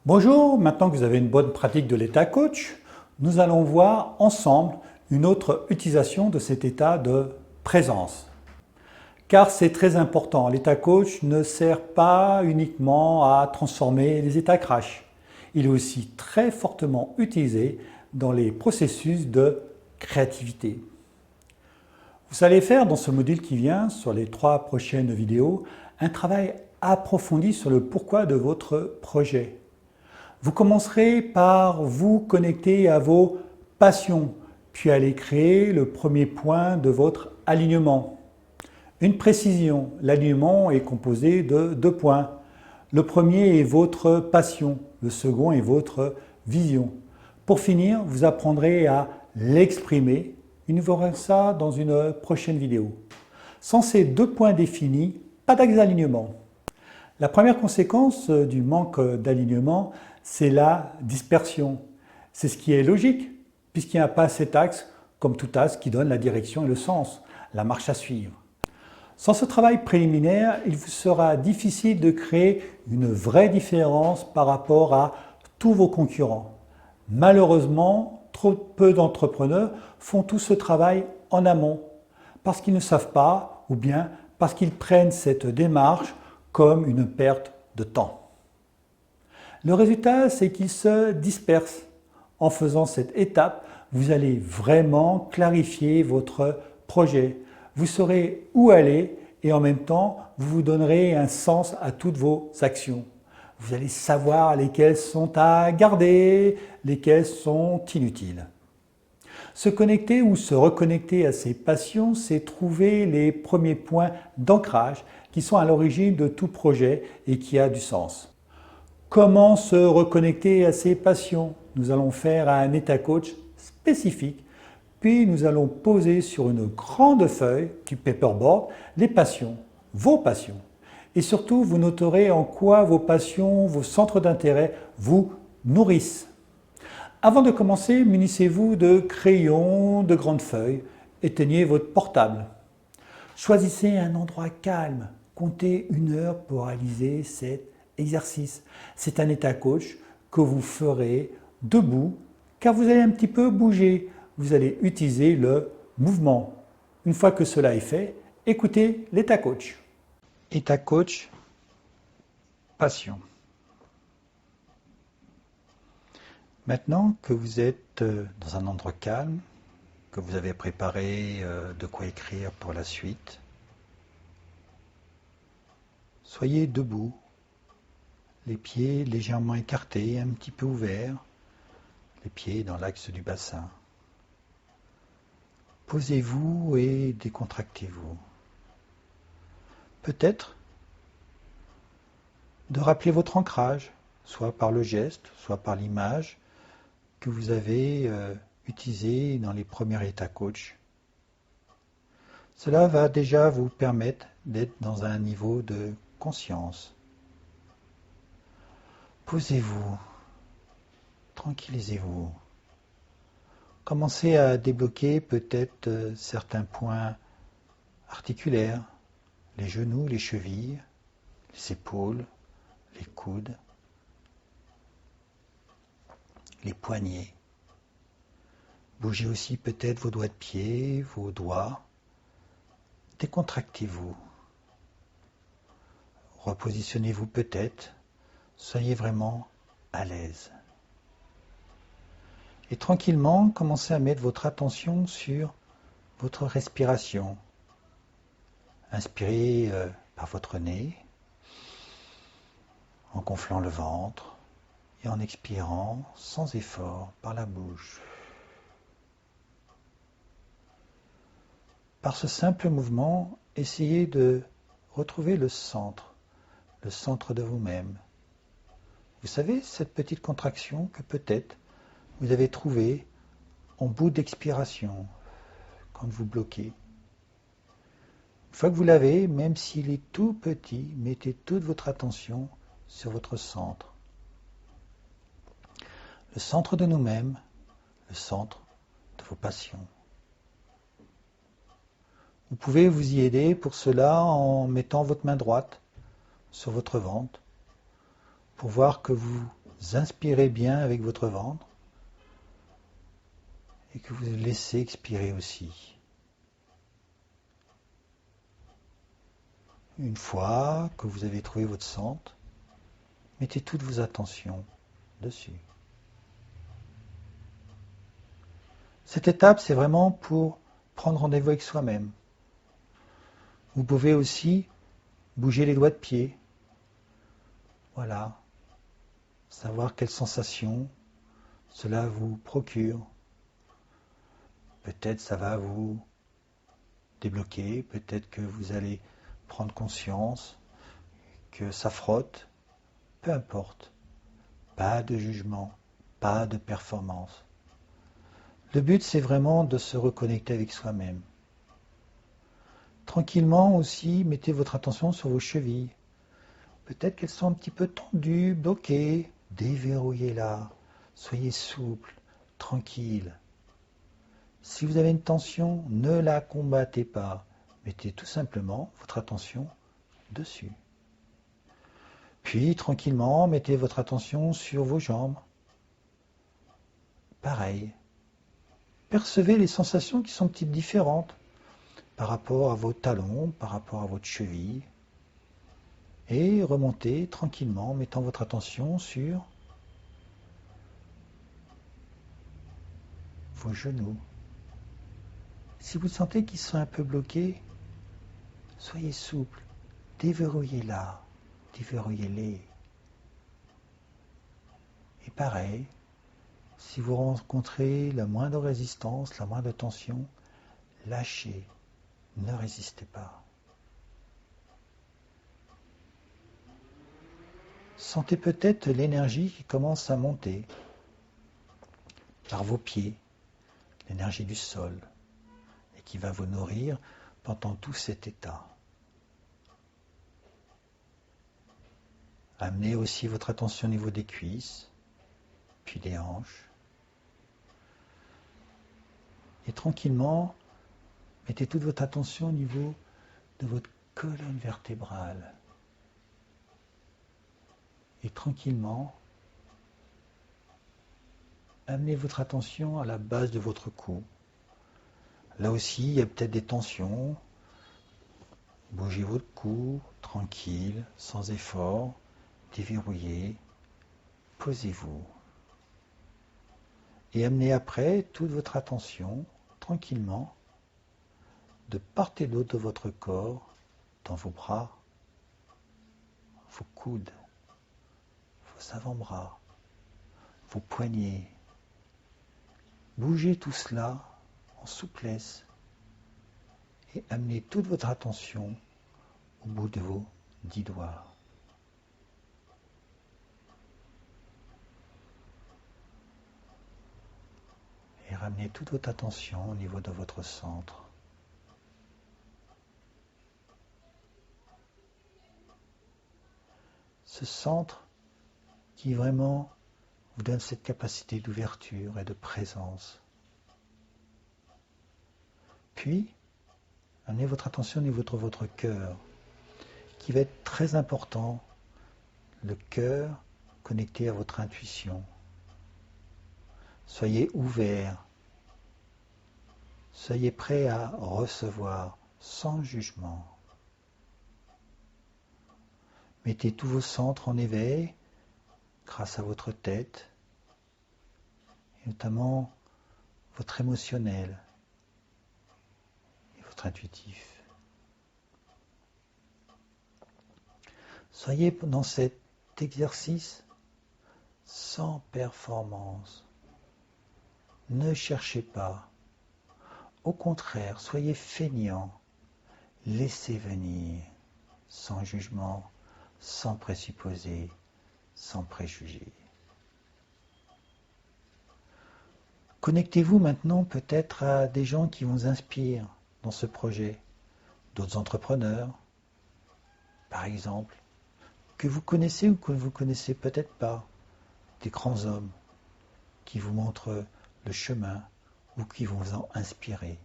Bonjour, maintenant que vous avez une bonne pratique de l'état coach, nous allons voir ensemble une autre utilisation de cet état de présence. Car c'est très important, l'état coach ne sert pas uniquement à transformer les états crash. Il est aussi très fortement utilisé dans les processus de créativité. Vous allez faire dans ce module qui vient, sur les 3 prochaines vidéos, un travail approfondi sur le pourquoi de votre projet. Vous commencerez par vous connecter à vos passions, puis aller créer le premier point de votre alignement. Une précision, l'alignement est composé de 2 points. Le premier est votre passion, le second est votre vision. Pour finir, vous apprendrez à l'exprimer. Nous verrons ça dans une prochaine vidéo. Sans ces 2 points définis, pas d'alignement. La première conséquence du manque d'alignement, c'est la dispersion. C'est ce qui est logique, puisqu'il n'y a pas cet axe, comme tout axe, qui donne la direction et le sens, la marche à suivre. Sans ce travail préliminaire, il vous sera difficile de créer une vraie différence par rapport à tous vos concurrents. Malheureusement, trop peu d'entrepreneurs font tout ce travail en amont, parce qu'ils ne savent pas, ou bien parce qu'ils prennent cette démarche comme une perte de temps. Le résultat, c'est qu'ils se dispersent. En faisant cette étape, vous allez vraiment clarifier votre projet. Vous saurez où aller et en même temps, vous vous donnerez un sens à toutes vos actions. Vous allez savoir lesquelles sont à garder, lesquelles sont inutiles. Se connecter ou se reconnecter à ses passions, c'est trouver les premiers points d'ancrage qui sont à l'origine de tout projet et qui a du sens. Comment se reconnecter à ses passions? Nous allons faire un état coach spécifique, puis nous allons poser sur une grande feuille du paperboard les passions, vos passions. Et surtout, vous noterez en quoi vos passions, vos centres d'intérêt vous nourrissent. Avant de commencer, munissez-vous de crayons, de grandes feuilles, éteignez votre portable. Choisissez un endroit calme, comptez 1 heure pour réaliser cet exercice. C'est un état coach que vous ferez debout, car vous allez un petit peu bouger. Vous allez utiliser le mouvement. Une fois que cela est fait, écoutez l'état coach. État coach, passion. Maintenant que vous êtes dans un endroit calme, que vous avez préparé de quoi écrire pour la suite, soyez debout, les pieds légèrement écartés, un petit peu ouverts, les pieds dans l'axe du bassin. Posez-vous et décontractez-vous. Peut-être de rappeler votre ancrage, soit par le geste, soit par l'image que vous avez utilisé dans les premiers états coach. Cela va déjà vous permettre d'être dans un niveau de conscience. Posez-vous, tranquillisez-vous. Commencez à débloquer peut-être certains points articulaires, les genoux, les chevilles, les épaules, les coudes, les poignets. Bougez aussi peut-être vos doigts de pied, vos doigts. Décontractez-vous. Repositionnez-vous peut-être. Soyez vraiment à l'aise. Et tranquillement, commencez à mettre votre attention sur votre respiration. Inspirez par votre nez, en gonflant le ventre, et en expirant sans effort par la bouche. Par ce simple mouvement, essayez de retrouver le centre de vous-même. Vous savez, cette petite contraction que peut-être vous avez trouvée en bout d'expiration, quand vous bloquez. Une fois que vous l'avez, même s'il est tout petit, mettez toute votre attention sur votre centre. Le centre de nous-mêmes, le centre de vos passions. Vous pouvez vous y aider pour cela en mettant votre main droite sur votre ventre pour voir que vous inspirez bien avec votre ventre et que vous laissez expirer aussi. Une fois que vous avez trouvé votre centre, mettez toutes vos attentions dessus. Cette étape, c'est vraiment pour prendre rendez-vous avec soi-même. Vous pouvez aussi bouger les doigts de pied. Voilà. Savoir quelle sensation cela vous procure. Peut-être ça va vous débloquer, peut-être que vous allez prendre conscience que ça frotte. Peu importe. Pas de jugement, pas de performance. Le but, c'est vraiment de se reconnecter avec soi-même. Tranquillement aussi, mettez votre attention sur vos chevilles. Peut-être qu'elles sont un petit peu tendues, bloquées. Déverrouillez-la. Soyez souple, tranquille. Si vous avez une tension, ne la combattez pas. Mettez tout simplement votre attention dessus. Puis, tranquillement, mettez votre attention sur vos jambes. Pareil. Percevez les sensations qui sont petites différentes par rapport à vos talons, par rapport à votre cheville. Et remontez tranquillement, mettant votre attention sur vos genoux. Si vous sentez qu'ils sont un peu bloqués, soyez souple, déverrouillez-la, déverrouillez-les. Et pareil, si vous rencontrez la moindre résistance, la moindre tension, lâchez, ne résistez pas. Sentez peut-être l'énergie qui commence à monter par vos pieds, l'énergie du sol, et qui va vous nourrir pendant tout cet état. Amenez aussi votre attention au niveau des cuisses, puis des hanches. Et tranquillement, mettez toute votre attention au niveau de votre colonne vertébrale. Et tranquillement, amenez votre attention à la base de votre cou. Là aussi, il y a peut-être des tensions. Bougez votre cou, tranquille, sans effort, déverrouillez, posez-vous. Et amenez après toute votre attention, tranquillement, de part et d'autre de votre corps, dans vos bras, vos coudes, vos avant-bras, vos poignets. Bougez tout cela en souplesse et amenez toute votre attention au bout de vos 10 doigts. Et ramenez toute votre attention au niveau de votre centre. Ce centre qui vraiment vous donne cette capacité d'ouverture et de présence. Puis, amenez votre attention au niveau de votre cœur, qui va être très important, le cœur connecté à votre intuition. Soyez ouvert, soyez prêt à recevoir sans jugement. Mettez tous vos centres en éveil grâce à votre tête, et notamment votre émotionnel et votre intuitif. Soyez dans cet exercice sans performance. Ne cherchez pas. Au contraire, soyez feignant. Laissez venir, sans jugement, sans présupposer, sans préjugés. Connectez-vous maintenant peut-être à des gens qui vous inspirent dans ce projet, d'autres entrepreneurs, par exemple, que vous connaissez ou que vous ne connaissez peut-être pas, des grands hommes qui vous montrent le chemin ou qui vont vous en inspirer.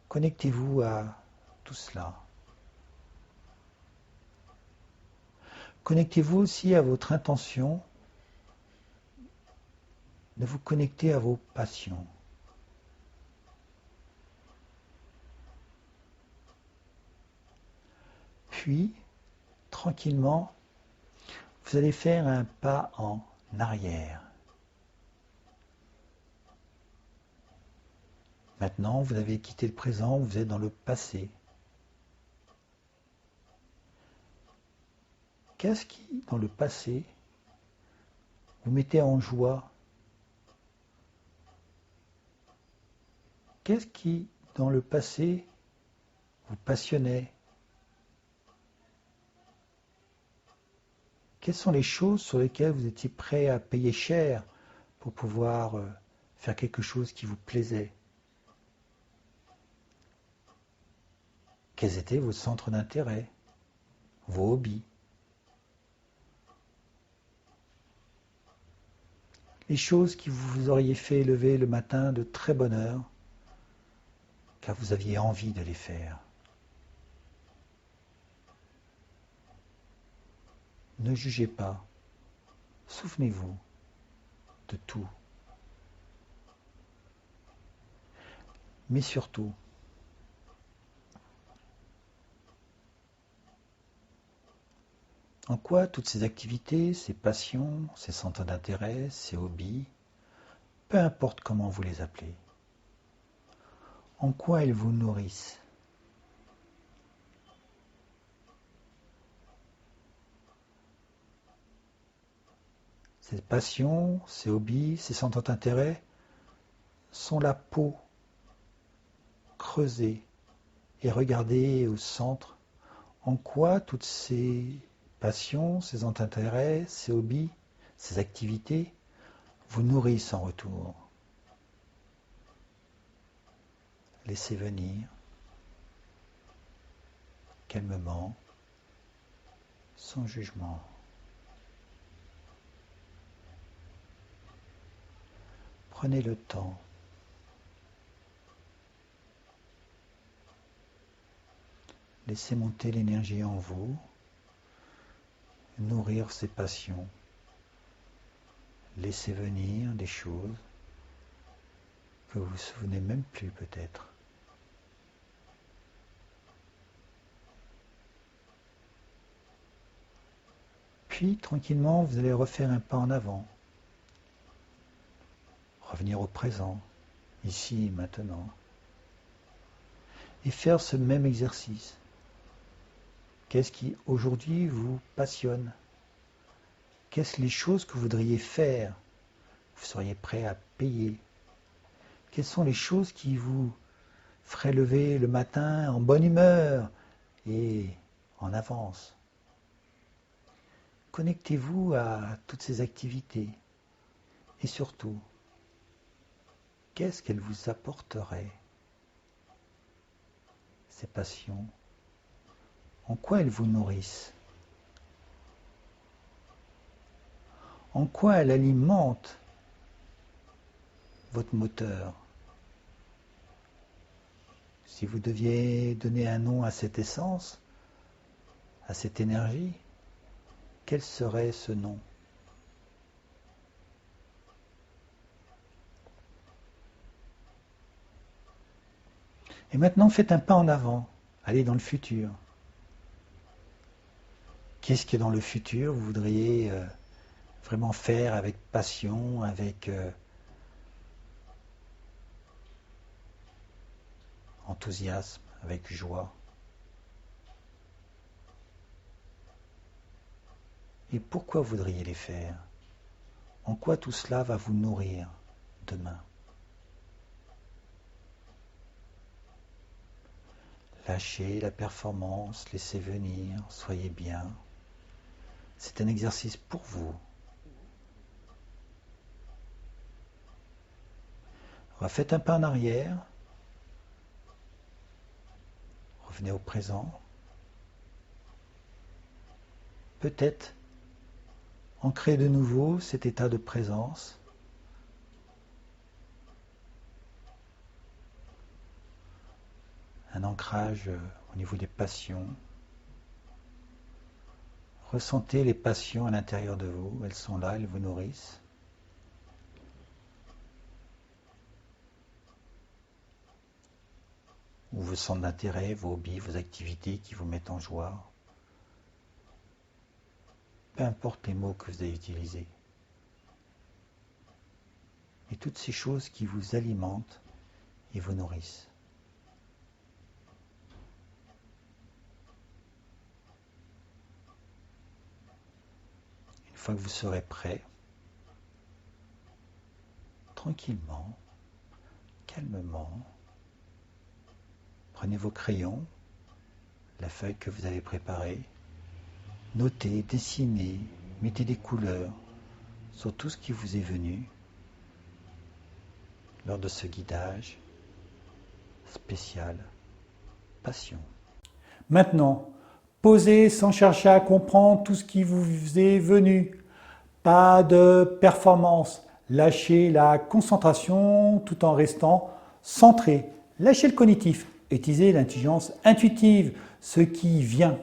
Connectez-vous à tout cela. Connectez-vous aussi à votre intention de vous connecter à vos passions. Puis, tranquillement, vous allez faire un pas en arrière. Maintenant, vous avez quitté le présent, vous êtes dans le passé. Qu'est-ce qui, dans le passé, vous mettait en joie? Qu'est-ce qui, dans le passé, vous passionnait? Quelles sont les choses sur lesquelles vous étiez prêt à payer cher pour pouvoir faire quelque chose qui vous plaisait? Quels étaient vos centres d'intérêt, vos hobbies? Les choses qui vous auriez fait lever le matin de très bonne heure, car vous aviez envie de les faire. Ne jugez pas. Souvenez-vous de tout. Mais surtout, en quoi toutes ces activités, ces passions, ces centres d'intérêt, ces hobbies, peu importe comment vous les appelez, en quoi elles vous nourrissent? Ces passions, ces hobbies, ces centres d'intérêt sont la peau. Creusez et regardez au centre en quoi toutes ces passions, ces intérêts, ces hobbies, ces activités vous nourrissent en retour. Laissez venir calmement, sans jugement. Prenez le temps. Laissez monter l'énergie en vous, nourrir ces passions. Laissez venir des choses que vous ne vous souvenez même plus peut-être. Puis, tranquillement, vous allez refaire un pas en avant. Revenir au présent, ici et maintenant. Et faire ce même exercice. Qu'est-ce qui aujourd'hui vous passionne? Quelles les choses que vous voudriez faire? Vous seriez prêt à payer? Quelles sont les choses qui vous feraient lever le matin en bonne humeur et en avance? Connectez-vous à toutes ces activités et surtout, qu'est-ce qu'elles vous apporteraient, ces passions? En quoi elles vous nourrissent? En quoi elles alimentent votre moteur? Si vous deviez donner un nom à cette essence, à cette énergie, quel serait ce nom? Et maintenant, faites un pas en avant, allez dans le futur. Qu'est-ce que dans le futur vous voudriez vraiment faire avec passion, avec enthousiasme, avec joie? Et pourquoi voudriez les faire? En quoi tout cela va vous nourrir demain? Lâchez la performance, laissez venir, soyez bien. C'est un exercice pour vous. Faites un pas en arrière. Revenez au présent. Peut-être ancrez de nouveau cet état de présence. Un ancrage au niveau des passions. Ressentez les passions à l'intérieur de vous. Elles sont là, elles vous nourrissent. ou vos centres d'intérêt, vos hobbies, vos activités qui vous mettent en joie. Peu importe les mots que vous avez utilisés. Et toutes ces choses qui vous alimentent et vous nourrissent. Une fois que vous serez prêt, tranquillement, calmement, prenez vos crayons, la feuille que vous avez préparée, notez, dessinez, mettez des couleurs sur tout ce qui vous est venu lors de ce guidage spécial passion. Maintenant, posez sans chercher à comprendre tout ce qui vous est venu. Pas de performance. Lâchez la concentration tout en restant centré. Lâchez le cognitif. Utilisez l'intelligence intuitive, ce qui vient.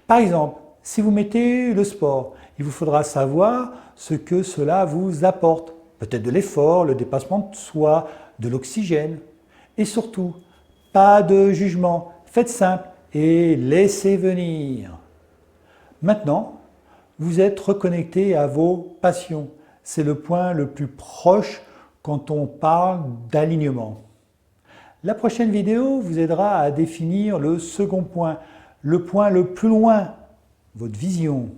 Par exemple, si vous mettez le sport, il vous faudra savoir ce que cela vous apporte. Peut-être de l'effort, le dépassement de soi, de l'oxygène. Et surtout, pas de jugement. Faites simple et laissez venir. Maintenant, vous êtes reconnecté à vos passions. C'est le point le plus proche quand on parle d'alignement. La prochaine vidéo vous aidera à définir le second point, le point le plus loin, votre vision.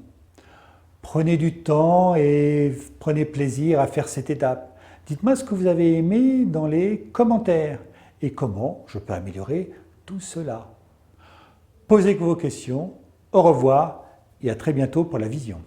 Prenez du temps et prenez plaisir à faire cette étape. Dites-moi ce que vous avez aimé dans les commentaires et comment je peux améliorer tout cela. Posez vos questions. Au revoir et à très bientôt pour la vision.